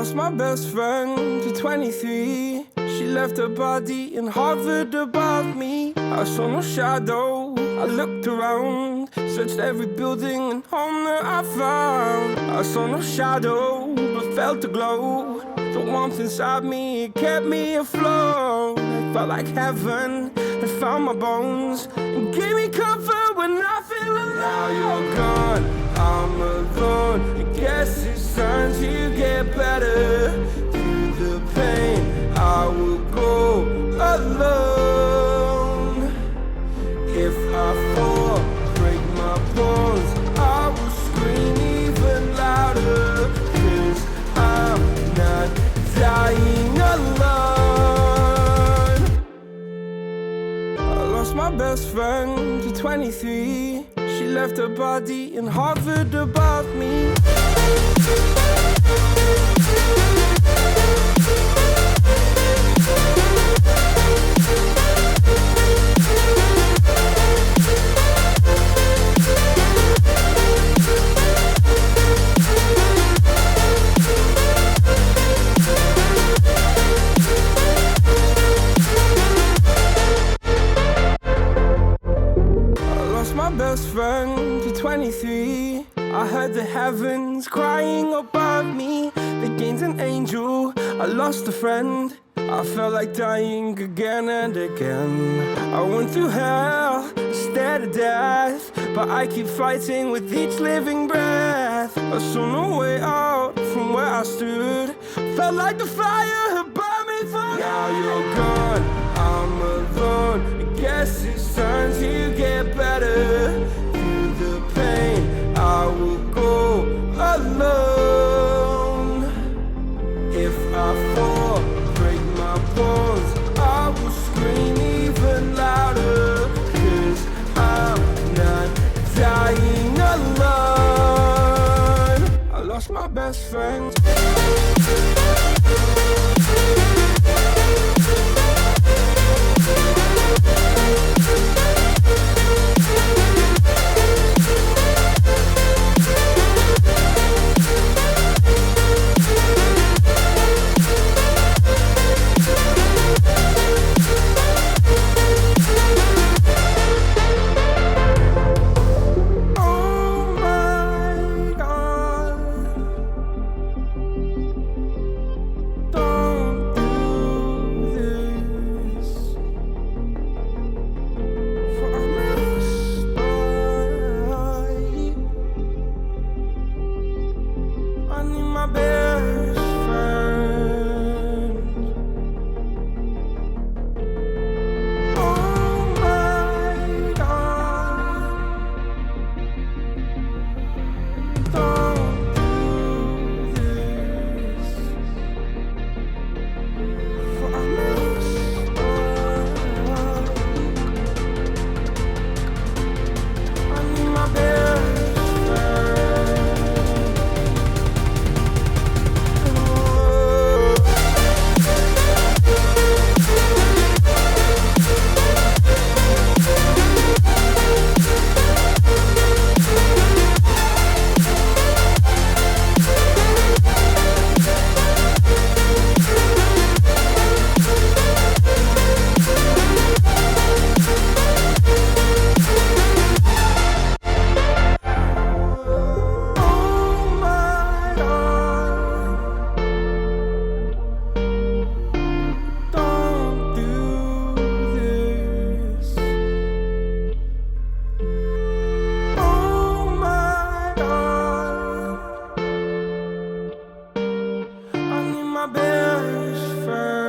lost my best friend to 23. She left her body and hovered above me. I saw no shadow, I looked around, searched every building and home that I found. I saw no shadow, but felt the glow. The warmth inside me, it kept me afloat. It felt like heaven had found my bones and gave me comfort when I feel alone. Now you're gone, I'm alone. I guess it's time to get better. Through the pain, I will go alone. If I fall, break my bones, I will scream even louder. 'Cause I'm not dying alone. I lost my best friend to 23. She left her body and hovered above me. My best friend to 23. I heard the heavens crying above me. They gained an angel, I lost a friend. I felt like dying again and again. I went through hell, stared at death, but I keep fighting with each living breath. I saw no way out from where I stood. Felt like the fire had burned me through. Now you're gone, I'm alone. I guess it's time to get better. Through the pain, I will go alone. If I fall, break my bones, I will scream even louder. 'Cause I'm not dying alone. I lost my best friend. My best friend. Oh my God, don't do this. For I miss I need my best friend. My best friend.